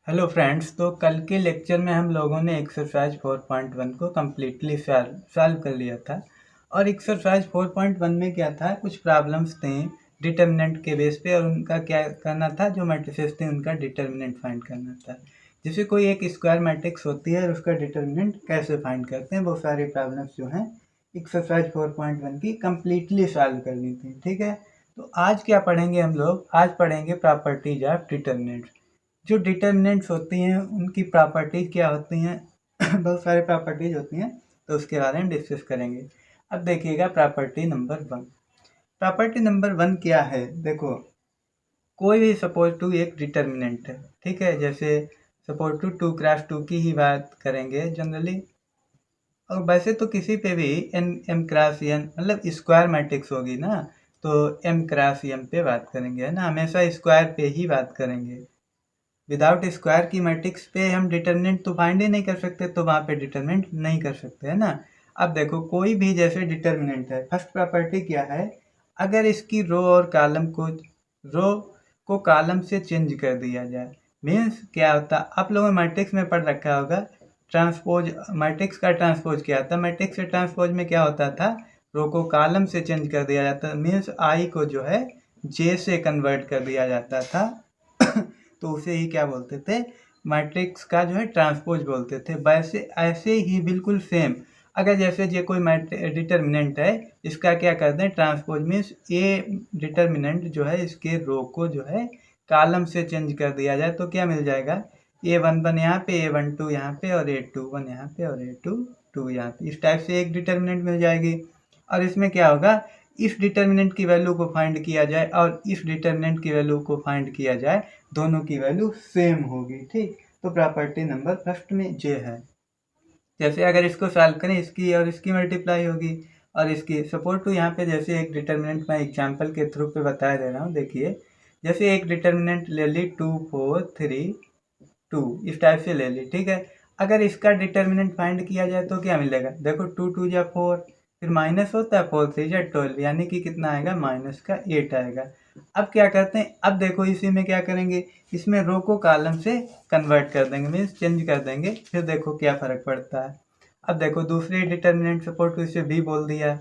Hello friends. तो कल के लेक्चर में हम लोगों ने एक्सरसाइज 4.1 को कम्प्लीटली सॉल्व कर लिया था। और एक्सरसाइज 4.1 में क्या था, कुछ प्रॉब्लम्स थे डिटर्मिनेंट के बेस पे, और उनका क्या करना था, जो मैट्रिसेस थे उनका डिटर्मिनेंट फाइंड करना था। जैसे कोई एक स्क्वायर मैट्रिक्स होती है और उसका डिटर्मिनेंट कैसे फाइंड करते हैं, वो सारी प्रॉब्लम्स जो हैं एक्सरसाइज 4.1 की कम्प्लीटली सॉल्व करनी थी। ठीक है, तो आज क्या पढ़ेंगे हम लोग, आज पढ़ेंगे प्रॉपर्टीज ऑफ डिटर्मिनेंट्स। जो डिटर्मिनेंट्स होती हैं उनकी प्रॉपर्टीज क्या होती हैं बहुत सारी प्रॉपर्टीज होती हैं, तो उसके बारे में डिस्कस करेंगे। अब देखिएगा प्रॉपर्टी नंबर 1। प्रॉपर्टी नंबर 1 क्या है, देखो कोई भी सपोज टू एक डिटर्मिनेंट है, ठीक है। जैसे सपोज टू 2x2 की ही बात करेंगे जनरली, और वैसे तो किसी पे भी m क्रॉस n मतलब स्क्वायर मैट्रिक्स होगी ना, तो m क्रॉस m पे बात करेंगे, है ना। हमेशा स्क्वायर पे ही बात करेंगे। विदाउट स्क्वायर की मैट्रिक्स पे हम डिटर्मिनेंट तो फाइंड ही नहीं कर सकते, तो वहाँ पे डिटर्मिनेंट नहीं कर सकते, है ना। अब देखो कोई भी जैसे डिटर्मिनेंट है, फर्स्ट प्रॉपर्टी क्या है, अगर इसकी रो और कॉलम से चेंज कर दिया जाए, मीन्स क्या होता, आप लोगों ने मैट्रिक्स में पढ़ रखा होगा ट्रांसपोज, मैट्रिक्स का ट्रांसपोज क्या था। मैट्रिक्स से ट्रांसपोज में क्या होता था, रो को कॉलम से चेंज कर दिया जाता, मीन्स आई को जो है जे से कन्वर्ट कर दिया जाता था तो उसे ही क्या बोलते थे, मैट्रिक्स का जो है ट्रांसपोज बोलते थे। वैसे ऐसे ही बिल्कुल सेम, अगर जैसे ये कोई डिटर्मिनेंट है, इसका क्या करते हैं ट्रांसपोज, मीन्स ये डिटर्मिनेंट जो है इसके रो को जो है कॉलम से चेंज कर दिया जाए, तो क्या मिल जाएगा, A11 यहाँ पे, A12 यहाँ पे, और A21 यहाँ पे, और A22 यहाँ पे। इस टाइप से एक डिटर्मिनेंट मिल जाएगी। और इसमें क्या होगा, इस डिटर्मिनेंट की वैल्यू को फाइंड किया जाए और इस डिटर्मिनेंट की वैल्यू को फाइंड किया जाए, दोनों की वैल्यू सेम होगी। ठीक, तो प्रॉपर्टी नंबर फर्स्ट में जे है। जैसे अगर इसको सॉल्व करें, इसकी और इसकी मल्टीप्लाई होगी, और इसकी सपोज टू यहाँ पे जैसे एक डिटर्मिनेंट मैं एग्जांपल के थ्रू पे बता दे रहा हूँ। देखिए जैसे एक डिटर्मिनेंट ले ली 2 4 3 2, इस टाइप से ले ली, ठीक है। अगर इसका डिटर्मिनेंट फाइंड किया जाए तो क्या मिलेगा, देखो 2 2 जा 4, फिर माइनस होता है 4 3 जा 12, यानी कि कितना आएगा, माइनस का 8 आएगा। अब क्या करते हैं, अब देखो इसी में क्या करेंगे, इसमें रो को कॉलम से कन्वर्ट कर देंगे, मीन्स चेंज कर देंगे, फिर देखो क्या फर्क पड़ता है। अब देखो दूसरी डिटर्मिनेंट सपोर्ट टू इसे बी बोल दिया,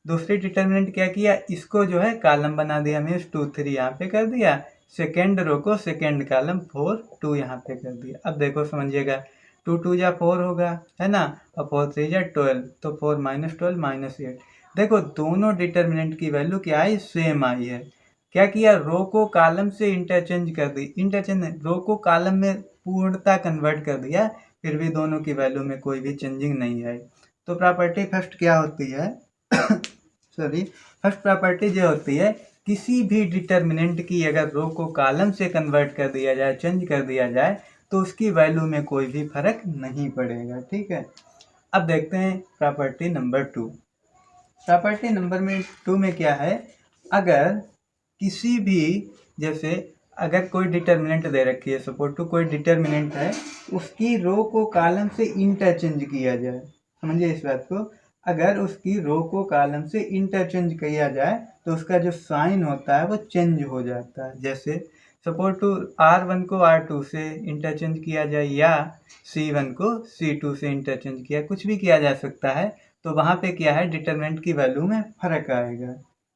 दूसरी डिटर्मिनेंट क्या किया, इसको जो है कॉलम बना दिया, मीन्स 2 3 यहाँ पे कर दिया, सेकेंड रो को सेकेंड कॉलम 4 2 यहाँ पे कर दिया। अब देखो समझिएगा, 2 2 जा 4 होगा, है ना, और 4 3 जा 12, तो 4 माइनस 12 माइनस 8। देखो दोनों डिटर्मिनेंट की वैल्यू क्या आई, सेम आई है। क्या किया, रो को कॉलम से इंटरचेंज कर दी, रो को कॉलम में पूर्णता कन्वर्ट कर दिया, फिर भी दोनों की वैल्यू में कोई भी चेंजिंग नहीं आई। तो प्रॉपर्टी फर्स्ट क्या होती है सॉरी, फर्स्ट प्रॉपर्टी जो होती है, किसी भी डिटर्मिनेंट की अगर रो को कॉलम से कन्वर्ट कर दिया जाए, चेंज कर दिया जाए, तो उसकी वैल्यू में कोई भी फर्क नहीं पड़ेगा। ठीक है, अब देखते हैं प्रॉपर्टी नंबर 2। प्रॉपर्टी नंबर 2 में क्या है, अगर किसी भी, जैसे अगर कोई डिटर्मिनेंट दे रखी है, सपोज टू कोई डिटर्मिनेंट है, उसकी रो को कॉलम से इंटरचेंज किया जाए, समझिए इस बात को, अगर उसकी रो को कॉलम से इंटरचेंज किया जाए तो उसका जो साइन होता है वो चेंज हो जाता है। जैसे सपोज टू R1 को R2 से इंटरचेंज किया जाए, या C1 को C2 से इंटरचेंज किया, कुछ भी किया जा सकता है, तो वहाँ पे क्या है, डिटर्मिनेंट की वैल्यू में फर्क आएगा,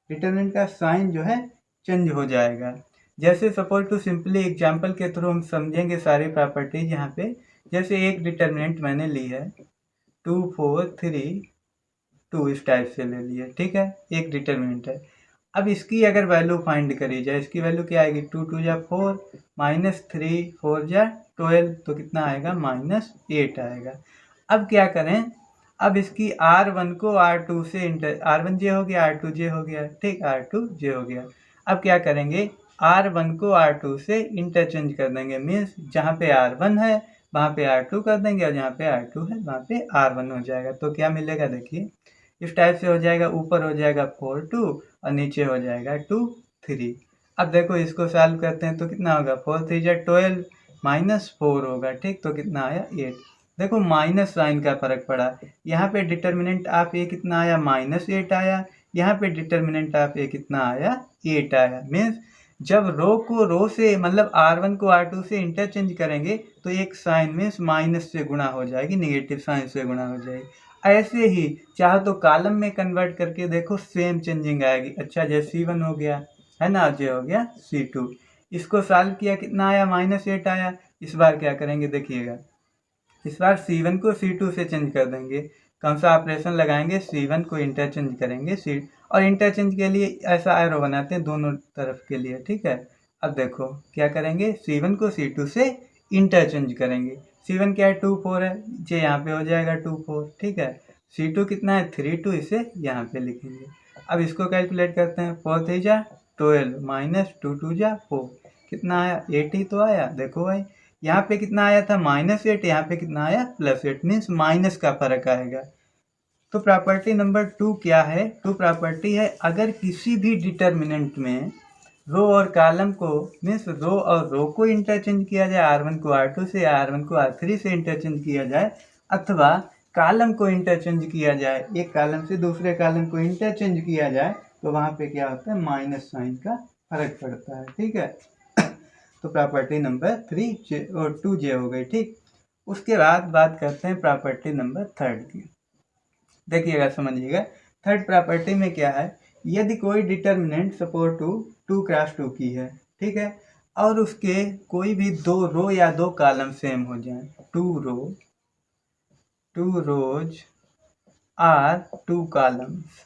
डिटर्मिनेंट का साइन जो है चेंज हो जाएगा। जैसे सपोज टू सिंपली एग्जांपल के थ्रू हम समझेंगे सारी प्रॉपर्टीज यहाँ पे। जैसे एक डिटर्मिनेंट मैंने ली है 2 4 3 2, इस टाइप से ले लिया, ठीक है, एक डिटर्मिनेंट है। अब इसकी अगर वैल्यू फाइंड करी जाए, इसकी वैल्यू क्या आएगी, 2 2 जा 4, माइनस 3 4 जा 12, तो कितना आएगा, माइनस 8 आएगा। अब क्या करें, अब इसकी R1 को R2 से R1 जे हो गया, R2 जे हो गया, ठीक, R2 जे हो गया। अब क्या करेंगे, R1 को R2 से इंटरचेंज कर देंगे, मीन्स जहाँ पे R1 है वहाँ पे R2 कर देंगे, और जहाँ पे R2 है वहाँ पे R1 हो जाएगा। तो क्या मिलेगा, देखिए इस टाइप से हो जाएगा, ऊपर हो जाएगा 4 2 और नीचे हो जाएगा 2 3। अब देखो इसको सॉल्व करते हैं तो कितना होगा, 4 3 जा 12 माइनस 4 होगा, ठीक, तो कितना आया 8। देखो माइनस साइन का फर्क पड़ा, यहाँ पे डिटर्मिनेंट आप ए कितना आया, माइनस 8 आया, यहाँ पे डिटर्मिनेंट आप ए कितना आया, 8 आया। मीन्स जब रो को रो से मतलब R1 को R2 से इंटरचेंज करेंगे तो एक साइन मीन्स माइनस से गुणा हो जाएगी, निगेटिव साइन से गुणा हो जाएगी। ऐसे ही चाहे तो कॉलम में कन्वर्ट करके देखो सेम चेंजिंग आएगी। अच्छा जैसे C1 हो गया है ना, जे हो गया C2, इसको सॉल्व किया कितना आया -8 आया। इस बार क्या करेंगे देखिएगा, इस बार C1 को C2 से चेंज कर देंगे। कौन सा ऑपरेशन लगाएंगे, C1 को इंटरचेंज करेंगे C, और इंटरचेंज के लिए ऐसा एरो बनाते हैं दोनों तरफ के लिए, ठीक है। अब देखो क्या करेंगे, C1 को C2 से इंटरचेंज करेंगे। C1 क्या है 2 4 है, जे यहाँ पे हो जाएगा 2 4, ठीक है। C2 कितना है 3 2, इसे यहाँ पे लिखेंगे। अब इसको कैलकुलेट करते हैं, 4 3 जा 12 माइनस 2 2 जा 4, कितना आया 8 ही तो आया। देखो भाई यहाँ पे कितना आया था -8, यहाँ पे कितना आया +8, मीन्स माइनस का फर्क आएगा। तो प्रॉपर्टी नंबर 2 क्या है, 2 प्रॉपर्टी है अगर किसी भी डिटर्मिनेंट में रो और कॉलम को मीन्स रो और रो को इंटरचेंज किया जाए, R1 को R2 से या R1 को R3 से इंटरचेंज किया जाए, अथवा कॉलम को इंटरचेंज किया जाए, एक कॉलम से दूसरे कॉलम को इंटरचेंज किया जाए, तो वहाँ पे क्या होता है माइनस साइन का फर्क पड़ता है, ठीक है। तो प्रॉपर्टी नंबर 3 और 2J हो गई, ठीक। उसके बाद बात करते हैं प्रॉपर्टी नंबर 3 की। देखिएगा समझिएगा, थर्ड प्रॉपर्टी में क्या है, यदि कोई डिटर्मिनेंट सपोज 2 क्रॉस 2 की है, ठीक है, और उसके कोई भी 2 रो या 2 कॉलम सेम हो जाए, 2 रोज आर 2 कॉलम्स,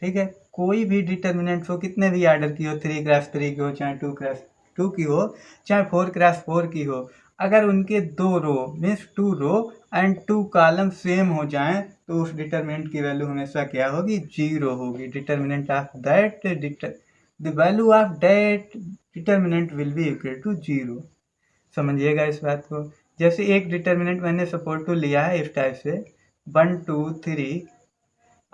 ठीक है। कोई भी डिटर्मिनेंट हो, कितने भी आर्डर की हो, 3 क्रॉस 3 की हो, चाहे 2 क्रॉस 2 की हो, चाहे 4 क्रॉस 4 की हो, अगर उनके 2 row means 2 row and 2 column same हो जाएं तो उस डिटर्मिनेंट की वैल्यू हमेशा क्या होगी, 0 होगी। Determinant of that the value of that determinant will be equal to 0। समझिएगा इस बात को। जैसे एक डिटर्मिनेंट मैंने सपोज टू लिया है इस टाइप से 1 2 3,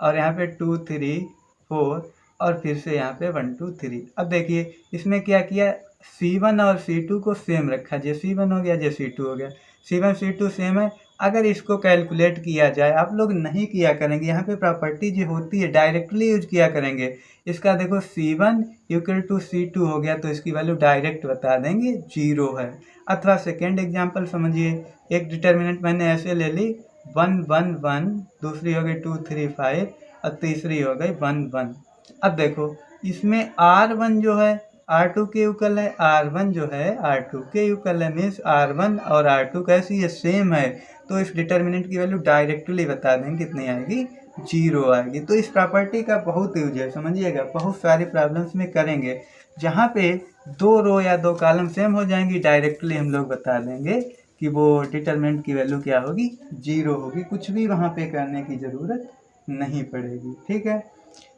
और यहाँ पे 2 3 4, और फिर से यहाँ पे 1 2 3। अब देखिए इसमें क्या किया, C1 और C2 को सेम रखा, जे C1 हो गया जे C2 हो गया, C1 C2 सेम है। अगर इसको कैलकुलेट किया जाए, आप लोग नहीं किया करेंगे, यहाँ पे प्रॉपर्टी जो होती है डायरेक्टली यूज किया करेंगे। इसका देखो C1 इक्वल टू C2 हो गया तो इसकी वैल्यू डायरेक्ट बता देंगे 0 है। अथवा सेकेंड एग्जाम्पल समझिए, एक डिटर्मिनेंट मैंने ऐसे ले ली 1 1 1, दूसरी हो गई 2 3 5, और तीसरी हो गई 1 1। अब देखो इसमें R1 जो है R2 के इक्वल है, R1 जो है R2 के इक्वल है, मीन्स R1 और R2 कैसी है, सेम है। तो इस डिटर्मिनेंट की वैल्यू डायरेक्टली बता देंगे कितनी आएगी, 0 आएगी। तो इस प्रॉपर्टी का बहुत यूज है, समझिएगा, बहुत सारी प्रॉब्लम्स में करेंगे जहाँ पे 2 रो या 2 कॉलम सेम हो जाएंगी, डायरेक्टली हम लोग बता देंगे कि वो डिटर्मिनेंट की वैल्यू क्या होगी, 0 होगी। कुछ भी वहाँ पे करने की ज़रूरत नहीं पड़ेगी, ठीक है।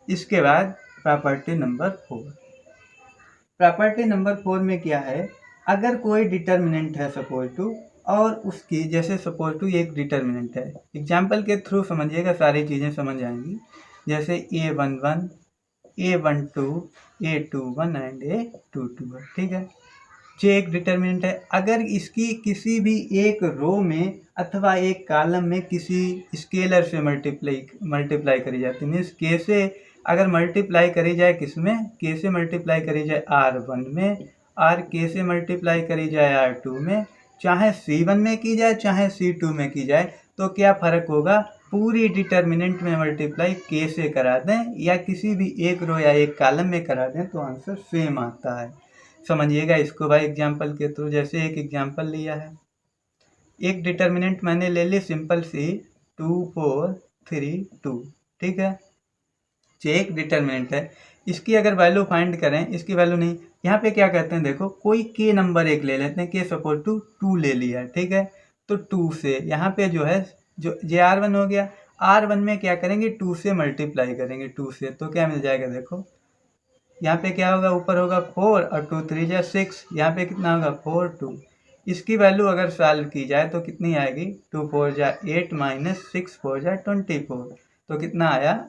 इसके बाद प्रॉपर्टी नंबर 4, प्रॉपर्टी नंबर 4 में क्या है, अगर कोई डिटर्मिनेंट है सपोज टू, और उसकी जैसे सपोज टू एक डिटर्मिनेंट है, एग्जाम्पल के थ्रू समझिएगा, सारी चीज़ें समझ आएंगी। जैसे A11 A12 A21 and A22 है, ठीक है। जो एक डिटर्मिनेंट है, अगर इसकी किसी भी एक रो में अथवा एक कॉलम में किसी स्केलर से मल्टीप्लाई करी जाती है, मीन्स के से अगर मल्टीप्लाई करी जाए, किस में, के से मल्टीप्लाई करी जाए R1 में, आर के से मल्टीप्लाई करी जाए R2 में, चाहे C1 में की जाए चाहे C2 में की जाए, तो क्या फ़र्क होगा, पूरी डिटर्मिनेंट में मल्टीप्लाई के से करा दें या किसी भी एक रो या एक कॉलम में करा दें तो आंसर सेम आता है। समझिएगा इसको भाई एग्जाम्पल के थ्रू। जैसे एक एग्जाम्पल लिया है, एक डिटर्मिनेंट मैंने ले ली सिंपल सी 2 4 3 2, ठीक है। जो एक डिटर्मिनेंट है, इसकी अगर वैल्यू फाइंड करें, इसकी वैल्यू नहीं, यहाँ पे क्या कहते हैं, देखो कोई के नंबर एक ले लेते हैं, के सपोज टू 2 ले लिया, ठीक है। तो 2 से यहाँ पे जो है जो JR1 हो गया, R1 में क्या करेंगे, 2 से मल्टीप्लाई करेंगे, 2 से, तो क्या मिल जाएगा, देखो यहाँ पे क्या होगा, ऊपर होगा 4 और 2 3 जा 6, यहाँ पे कितना होगा 4 2। इसकी वैल्यू अगर सॉल्व की जाए तो कितनी आएगी, 2 4 जा 8 माइनस 6 4 जा 24, तो कितना आया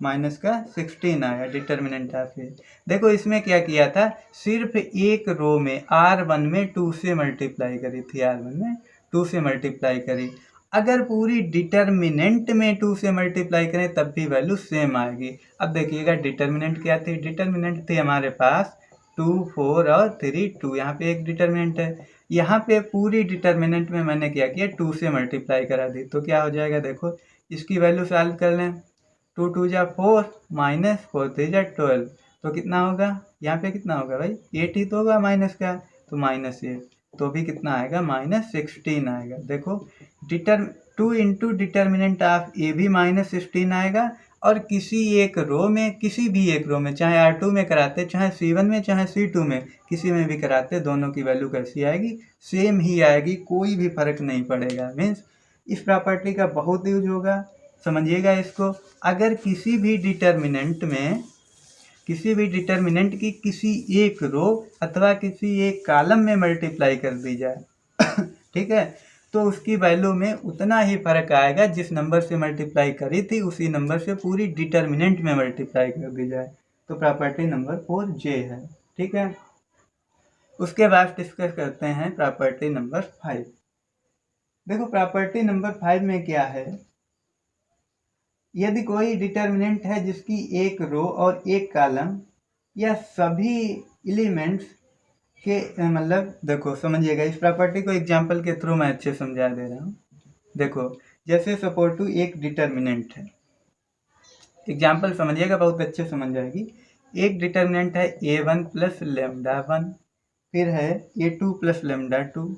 माइनस का 16 आया डिटर्मिनेंट ऑफ ए। देखो इसमें क्या किया था, सिर्फ एक रो में R1 में 2 से मल्टीप्लाई करी थी, R1 में 2 से मल्टीप्लाई करी। अगर पूरी डिटर्मिनेंट में 2 से मल्टीप्लाई करें तब भी वैल्यू सेम आएगी। अब देखिएगा डिटर्मिनेंट क्या थी, डिटर्मिनेंट थी हमारे पास 2, 4 और 3, 2। यहाँ पे एक डिटर्मिनेंट है, यहाँ पे पूरी डिटर्मिनेंट में मैंने क्या किया 2 से मल्टीप्लाई करा दी। तो क्या हो जाएगा, देखो इसकी वैल्यू सॉल्व कर लें। 2 2 जा 4 माइनस 4 3 जा 12, तो कितना होगा, यहाँ पे कितना होगा भाई 8 ही तो होगा माइनस का, तो -8, तो भी कितना आएगा -16 आएगा। देखो 2 इंटू डिटर्मिनेंट ऑफ ए भी -16 आएगा, और किसी एक रो में, किसी भी एक रो में, चाहे R2 में कराते, चाहे C1 में, चाहे C2 में, किसी में भी कराते, दोनों की वैल्यू कैसी आएगी, सेम ही आएगी, कोई भी फर्क नहीं पड़ेगा। मीन्स इस प्रॉपर्टी का बहुत यूज होगा, समझिएगा इसको। अगर किसी भी डिटर्मिनेंट में, किसी भी डिटर्मिनेंट की किसी एक रो अथवा किसी एक कॉलम में मल्टीप्लाई कर दी जाए ठीक है, तो उसकी वैल्यू में उतना ही फर्क आएगा जिस नंबर से मल्टीप्लाई करी थी उसी नंबर से पूरी डिटर्मिनेंट में मल्टीप्लाई कर दी जाए। तो प्रॉपर्टी नंबर 4J है, ठीक है। उसके बाद डिस्कस करते हैं प्रॉपर्टी नंबर 5। देखो प्रॉपर्टी नंबर 5 में क्या है, यदि कोई डिटर्मिनेंट है जिसकी एक रो और एक कॉलम या सभी एलिमेंट्स के, मतलब देखो समझिएगा इस प्रॉपर्टी को एग्जांपल के थ्रू मैं अच्छे समझा दे रहा हूँ। देखो जैसे सपोज टू एक डिटर्मिनेंट है, एग्जांपल समझिएगा बहुत अच्छे समझ जाएगी। एक डिटर्मिनेंट है a1 प्लस लेमडा 1, फिर है a2 plus lambda 2,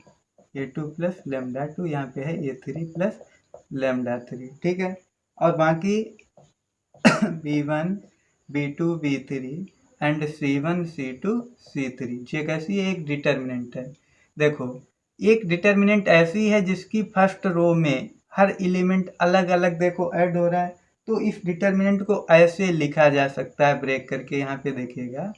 a2 plus lambda 2, यहाँ पे है a3 प्लस लेमडा 3, ठीक है। और बाकी b1 b2 b3 and c1 c2 c3, ये कैसी है, एक डिटर्मिनेंट है। देखो एक डिटर्मिनेंट ऐसी है जिसकी फर्स्ट रो में हर एलिमेंट अलग अलग देखो ऐड हो रहा है, तो इस डिटर्मिनेंट को ऐसे लिखा जा सकता है ब्रेक करके। यहाँ पे देखिएगा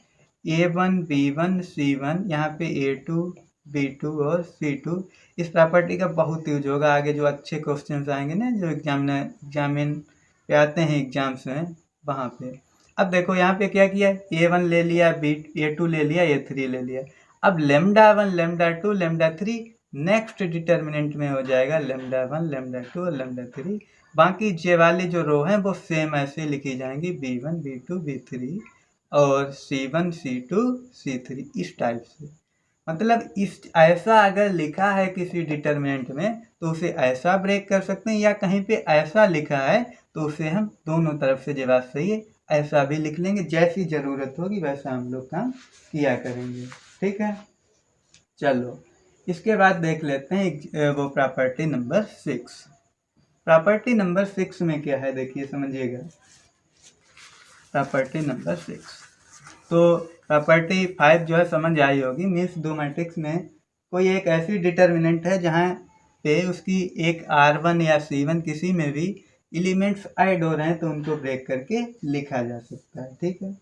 a1 b1 c1, यहाँ पे a2 b2 और c2। इस प्रॉपर्टी का बहुत यूज होगा आगे जो अच्छे क्वेश्चंस आएंगे ना, जो एग्जामिन पे आते हैं एग्जाम्स में, वहाँ पे। अब देखो यहाँ पे क्या किया, a1 ले लिया, a2 ले लिया, a3 ले लिया। अब lambda 1 lambda 2 lambda 3 next determinant में हो जाएगा लेमडा 1 लेमडा 2 और लेमडा 3। बाकी जे वाली जो रो है वो सेम ऐसे लिखी जाएंगी, b1 b2 b3 और c1 c2 c3, इस टाइप से। मतलब इस ऐसा अगर लिखा है किसी डिटर्मिनेंट में तो उसे ऐसा ब्रेक कर सकते हैं, या कहीं पे ऐसा लिखा है तो उसे हम दोनों तरफ से जवाब सही है ऐसा भी लिख लेंगे, जैसी ज़रूरत होगी वैसा हम लोग काम किया करेंगे, ठीक है। चलो इसके बाद देख लेते हैं वो प्रॉपर्टी नंबर 6। प्रॉपर्टी नंबर 6 में क्या है देखिए समझिएगा। प्रॉपर्टी नंबर 6, तो प्रॉपर्टी 5 जो है समझ आई होगी। मीन्स दो मैट्रिक्स में कोई एक ऐसी डिटर्मिनेंट है जहाँ पे उसकी एक R1 या C1 किसी में भी एलिमेंट्स ऐड हो रहे हैं तो उनको ब्रेक करके लिखा जा सकता है, ठीक है।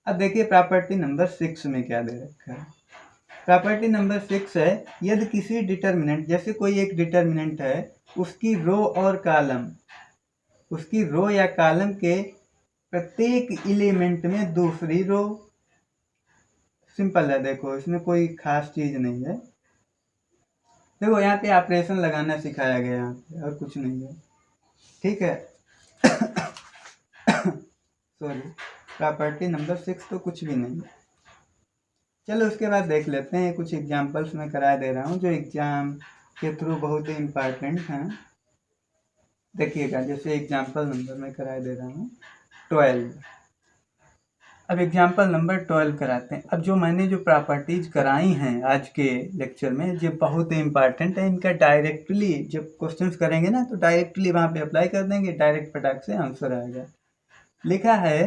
अब देखिए प्रॉपर्टी नंबर 6 में क्या दे रखा है। प्रॉपर्टी नंबर 6 है, यदि किसी डिटर्मिनेंट, जैसे कोई एक डिटर्मिनेंट है, उसकी रो और कॉलम, उसकी रो या कॉलम के प्रत्येक एलिमेंट में दूसरी रो, सिंपल है, देखो इसमें कोई खास चीज नहीं है। देखो यहाँ पे ऑपरेशन लगाना सिखाया गया यहाँ पे, और कुछ नहीं है, ठीक है। सॉरी, प्रॉपर्टी नंबर 6 तो कुछ भी नहीं है। चलो उसके बाद देख लेते हैं, कुछ एग्जांपल्स मैं करा दे रहा हूँ जो एग्जाम के थ्रू बहुत ही इम्पॉर्टेंट हैं। देखिएगा जैसे एग्जांपल नंबर मैं करा दे रहा हूँ 12। अब एग्जांपल नंबर 12 कराते हैं। अब जो मैंने जो प्रॉपर्टीज कराई हैं आज के लेक्चर में, ये बहुत ही इंपॉर्टेंट है। इनका डायरेक्टली जब क्वेश्चंस करेंगे ना तो डायरेक्टली वहाँ पे अप्लाई कर देंगे, डायरेक्ट फटाक से आंसर आएगा। लिखा है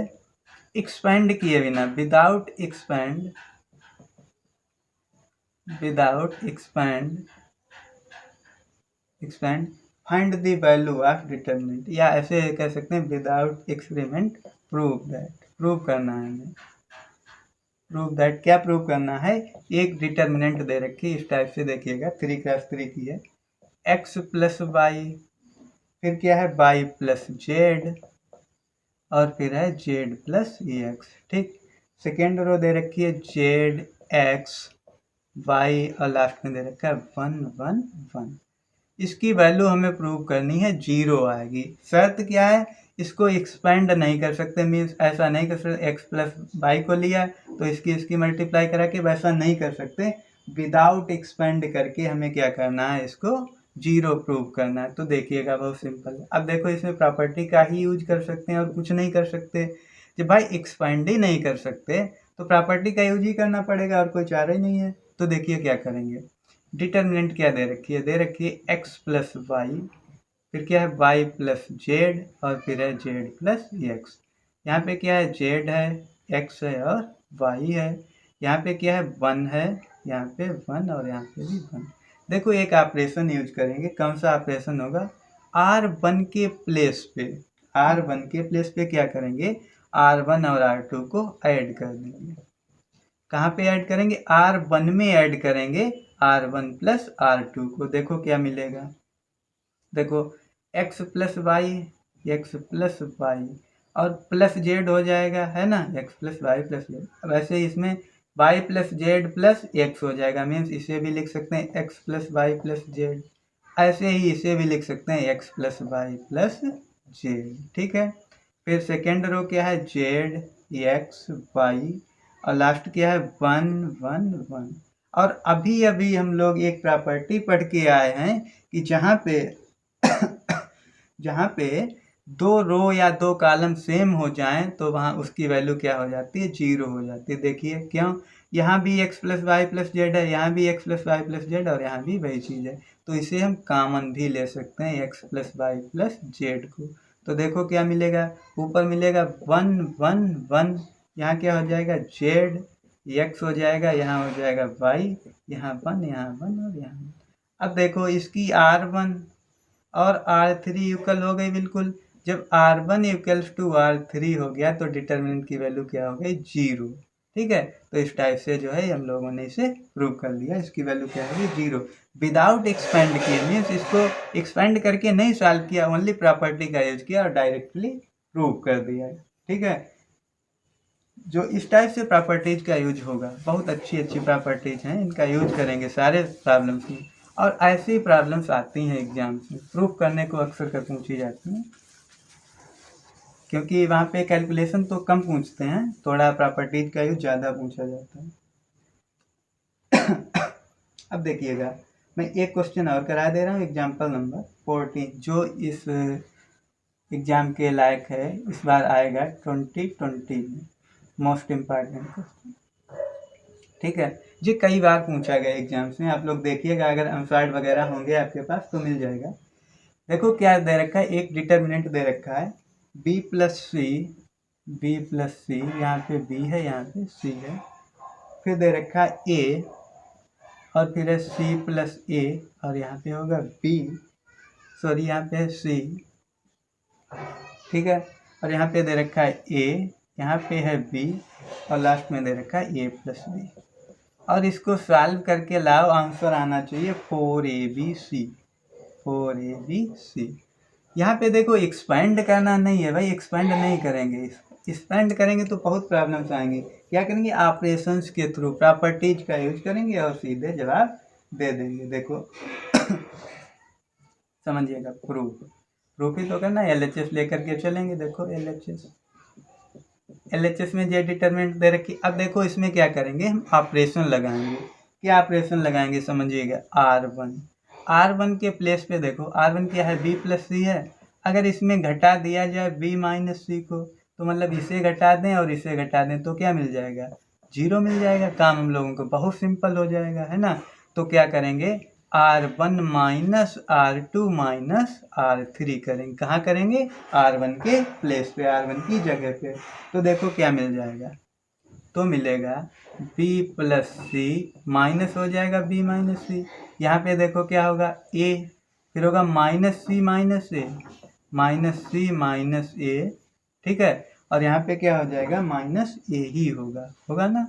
एक्सपेंड किए बिना, without expand find the value of determinant, या ऐसे कह सकते हैं without experiment prove that. Prove करना है हमें, प्रूव दैट क्या प्रूव करना है, एक डिटर्मिनेंट दे रखी इस टाइप से, देखिएगा 3x3 की है, x प्लस वाई, फिर क्या है y प्लस जेड, और फिर है z प्लस एक्स, ठीक। सेकेंड रो दे रखी है z x y, और लास्ट में दे रखा है 1 1 1। इसकी वैल्यू हमें प्रूव करनी है 0 आएगी। शर्त क्या है, इसको एक्सपेंड नहीं कर सकते, मीन्स ऐसा नहीं कर सकते एक्स प्लस वाई को लिया तो इसकी मल्टीप्लाई करा के वैसा नहीं कर सकते। विदाउट एक्सपेंड करके हमें क्या करना है, इसको 0 प्रूव करना है। तो देखिएगा बहुत सिंपल है। अब देखो इसमें प्रॉपर्टी का ही यूज कर सकते हैं और कुछ नहीं कर सकते। जब भाई एक्सपेंड ही नहीं कर सकते तो प्रॉपर्टी का यूज ही करना पड़ेगा और कोई चारा ही नहीं है। तो देखिए क्या करेंगे, डिटर्मिनेंट क्या दे रखी है, दे रखी है एक्स प्लस वाई, फिर क्या है वाई प्लस जेड और फिर है जेड प्लस एक्स। यहाँ पे क्या है, जेड है, एक्स है और वाई है। यहाँ पे क्या है, 1 है, यहाँ पे 1 और यहाँ पे भी 1। देखो एक ऑपरेशन यूज करेंगे, कौन सा ऑपरेशन होगा, R1 के प्लेस पे, R1 के प्लेस पे क्या करेंगे, R1 और R2 को ऐड कर देंगे। कहाँ पे ऐड करेंगे, R1 में ऐड करेंगे R1 प्लस R2 को। देखो क्या मिलेगा, देखो x plus Y, X plus Y और प्लस जेड हो जाएगा, है ना, x plus Y plus Z. वैसे इसमें y plus Z plus X हो जाएगा, मीन्स इसे भी लिख सकते हैं x plus Y plus Z. ऐसे ही इसे भी लिख सकते हैं x plus Y plus Z. ठीक है, फिर सेकेंड रो क्या है, जेड एक्स वाई और लास्ट क्या है 1 1 1। और अभी अभी हम लोग एक प्रॉपर्टी पढ़ के आए हैं कि जहाँ पे 2 रो या 2 कॉलम सेम हो जाएं तो वहाँ उसकी वैल्यू क्या हो जाती है, 0 हो जाती है। देखिए क्यों, यहाँ भी x plus Y plus Z है, यहाँ भी x plus Y plus Z और यहाँ भी वही चीज़ है। तो इसे हम कॉमन भी ले सकते हैं x plus Y plus Z को। तो देखो क्या मिलेगा, ऊपर मिलेगा 1 1 1, यहाँ क्या हो जाएगा जेड, x हो जाएगा, यहाँ हो जाएगा y, यहाँ 1 यहाँ 1 और यहाँ 1। अब देखो इसकी R1 और R3 इक्वल हो गई बिल्कुल। जब R1 इक्वल्स टू R3 हो गया तो डिटर्मिनेंट की वैल्यू क्या हो गई, 0। ठीक है, तो इस टाइप से जो है हम लोगों ने इसे प्रूव कर लिया, इसकी वैल्यू क्या होगी 0, विदाउट एक्सपेंड किए, मीन्स इसको एक्सपेंड करके नहीं सॉल्व किया, ओनली प्रॉपर्टी का यूज किया और डायरेक्टली प्रूव कर दिया। ठीक है, जो इस टाइप से प्रॉपर्टीज का यूज होगा, बहुत अच्छी अच्छी प्रॉपर्टीज हैं, इनका यूज करेंगे सारे प्रॉब्लम्स में। और ऐसी प्रॉब्लम्स आती हैं एग्जाम्स में, प्रूफ करने को अक्सर कर पूछी जाती हैं, क्योंकि वहाँ पे कैलकुलेशन तो कम पूछते हैं, थोड़ा प्रॉपर्टीज का यूज ज़्यादा पूछा जाता है। अब देखिएगा, मैं एक क्वेश्चन और करा दे रहा हूँ, एग्जाम्पल नंबर 14, जो इस एग्ज़ाम के लायक है, इस बार आएगा 2020 में, मोस्ट इम्पॉर्टेंट क्वेश्चन। ठीक है, ये कई बार पूछा गया एग्जाम्स में, आप लोग देखिएगा, अगर अनसॉल्व वगैरह होंगे आपके पास तो मिल जाएगा। देखो क्या दे रखा है, एक डिटर्मिनेंट दे रखा है b प्लस सी, यहाँ पे b है, यहाँ पे c है, फिर दे रखा है a और फिर है c प्लस a और यहाँ पे होगा b, सॉरी यहाँ पे है c। ठीक है, और यहाँ पे दे रखा है a, यहाँ पे है b और लास्ट में दे रखा है a प्लस b। और इसको सॉल्व करके लाओ, आंसर आना चाहिए 4abc, 4abc। यहाँ पे देखो एक्सपेंड करना नहीं है भाई, एक्सपेंड नहीं करेंगे, एक्सपेंड करेंगे तो बहुत प्रॉब्लम्स आएंगे। क्या करेंगे, ऑपरेशंस के थ्रू प्रॉपर्टीज का यूज करेंगे और सीधे जवाब दे देंगे। देखो समझिएगा, प्रूफ ही तो करना, LHS लेकर के चलेंगे। देखो LHS में जे डिटरमिनेंट दे रखी। अब देखो इसमें क्या करेंगे, हम ऑपरेशन लगाएंगे। क्या ऑपरेशन लगाएंगे समझिएगा, R1 के प्लेस पे देखो, R1 क्या है, b प्लस सी है। अगर इसमें घटा दिया जाए b माइनस सी को, तो मतलब इसे घटा दें और इसे घटा दें तो क्या मिल जाएगा, 0 मिल जाएगा। काम हम लोगों को बहुत सिंपल हो जाएगा, है ना। तो क्या करेंगे, R1 minus R2 minus R3 करेंगे। कहाँ करेंगे, R1 के प्लेस पे, R1 की जगह पे। तो देखो क्या मिल जाएगा, तो मिलेगा b प्लस सी, माइनस हो जाएगा b माइनस सी। यहाँ पे देखो क्या होगा, a, फिर होगा minus C minus a, minus C minus a। ठीक है, और यहाँ पे क्या हो जाएगा, माइनस a ही होगा ना।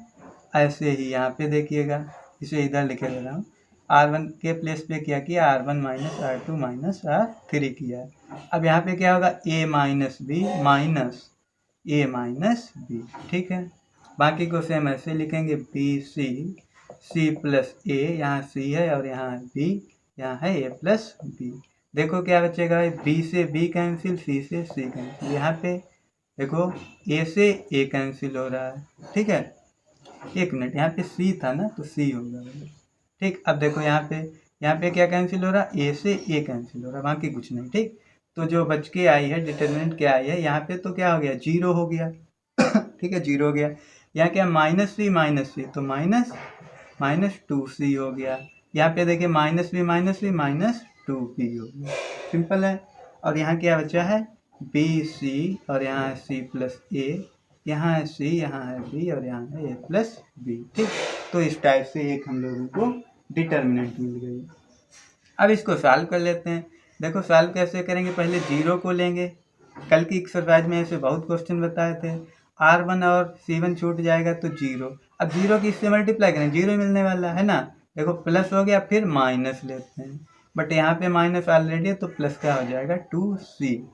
ऐसे ही यहाँ पे देखिएगा, इसे इधर लिखे दे रहा हूँ, R1 के प्लेस पे क्या किया, R1 minus R2 minus R3 किया। अब यहाँ पे क्या होगा, a minus b minus a minus b। ठीक है, बाकी को सेम ऐसे लिखेंगे, बी सी, सी प्लस ए, यहाँ सी है और यहाँ बी, यहाँ है ए प्लस बी। देखो क्या बचेगा, बी से बी कैंसिल, सी से सी कैंसिल। यहाँ पे देखो ए से ए कैंसिल हो रहा है, ठीक है। एक मिनट, यहाँ पे सी था ना तो सी होगा, ठीक। अब देखो यहाँ पे क्या कैंसिल हो रहा है, ए से ए कैंसिल हो रहा है, बाकी कुछ नहीं, ठीक। तो जो बच के आई है डिटर्मिनेंट क्या आई है, यहाँ पे तो क्या हो गया, जीरो हो गया ठीक है, जीरो हो गया। यहाँ क्या माइनस सी तो माइनस टू सी हो गया। यहाँ पे देखिए minus B minus two B हो गया, सिंपल है। और यहाँ क्या बचा है, बी सी, और यहाँ है सी प्लस ए, यहाँ है सी, यहाँ है बी, और यहाँ है ए प्लस बी, ठीक। तो इस टाइप से एक हम लोगों को डिटर्मिनेंट मिल गई। अब इसको सॉल्व कर लेते हैं। देखो सॉल्व कैसे करेंगे, पहले जीरो को लेंगे। कल की एक्सरसाइज में ऐसे बहुत क्वेश्चन बताए थे। R1 और C1 छूट जाएगा तो जीरो। अब जीरो की इससे मल्टीप्लाई करें, जीरो मिलने वाला है ना। देखो प्लस हो गया, फिर माइनस लेते हैं, बट यहाँ पे माइनस ऑलरेडी है तो प्लस क्या हो जाएगा 2C।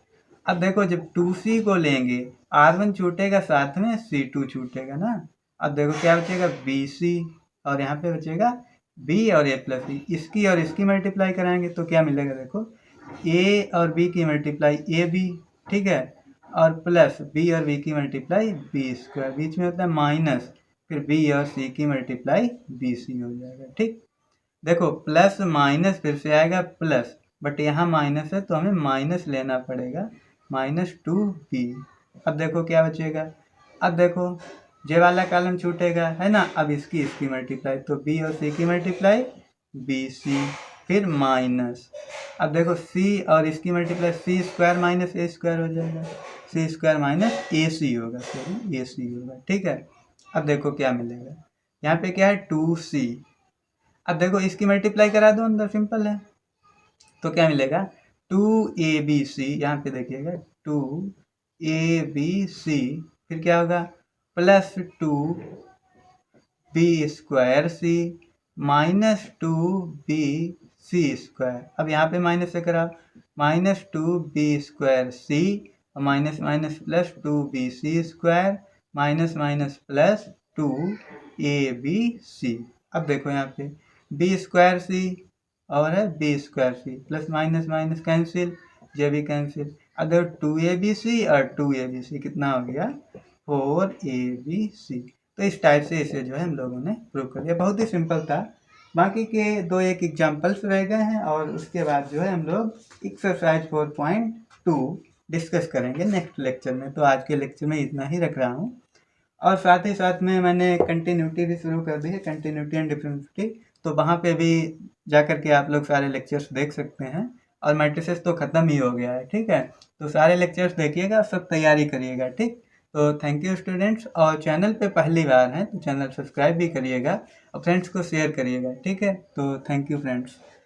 अब देखो जब 2C को लेंगे, R1 छूटेगा, साथ में C2 छूटेगा ना। अब देखो क्या बचेगा, BC, और यहाँ पे बचेगा B और A प्लस B। इसकी और इसकी मल्टीप्लाई कराएंगे तो क्या मिलेगा, देखो A और B की मल्टीप्लाई AB, ठीक है, और प्लस B और B की मल्टीप्लाई B स्क्वायर, बीच में होता है माइनस, फिर B और C की मल्टीप्लाई BC हो जाएगा, ठीक। देखो प्लस माइनस फिर से आएगा प्लस, बट यहाँ माइनस है तो हमें माइनस लेना पड़ेगा, -2B। अब देखो क्या बचेगा, अब देखो जे वाला कॉलम छूटेगा है ना। अब इसकी मल्टीप्लाई, तो B और C की मल्टीप्लाई BC, फिर माइनस। अब देखो C और इसकी multiply, C square minus A square हो जाएगा, C स्क्वायर माइनस AC होगा, सॉरी AC होगा, ठीक है। अब देखो क्या मिलेगा, यहाँ पे क्या है 2C। अब देखो इसकी मल्टीप्लाई करा दो अंदर, सिंपल है, तो क्या मिलेगा 2ABC। यहाँ पे देखिएगा 2ABC, फिर क्या होगा plus 2B square C -2BC square. अब यहाँ पे माइनस से करा, -2B स्क्वायर C, और minus minus plus 2BC square, minus minus plus 2ABC। अब देखो यहाँ पे B स्क्वायर C और है B square C, plus minus minus cancel, ये भी कैंसिल। अगर 2ABC और 2ABC कितना हो गया 4ABC। तो इस टाइप से इसे जो है हम लोगों ने प्रूव कर दिया, बहुत ही सिंपल था। बाकी के दो एक एग्जाम्पल्स रह गए हैं, और उसके बाद जो है हम लोग एक्सरसाइज 4.2 डिस्कस करेंगे नेक्स्ट लेक्चर में। तो आज के लेक्चर में इतना ही रख रहा हूँ, और साथ ही साथ में मैंने कंटिन्यूटी भी शुरू कर दी है, कंटिन्यूटी एंड डिफरेंशिएटी। तो वहाँ पे भी जा कर के आप लोग सारे लेक्चर्स देख सकते हैं। और मैट्रिसेस तो ख़त्म ही हो गया है, ठीक है। तो सारे लेक्चर्स देखिएगा, सब तैयारी करिएगा, ठीक। तो थैंक यू स्टूडेंट्स, और चैनल पे पहली बार हैं तो चैनल सब्सक्राइब भी करिएगा, और फ्रेंड्स को शेयर करिएगा, ठीक है। तो थैंक यू फ्रेंड्स।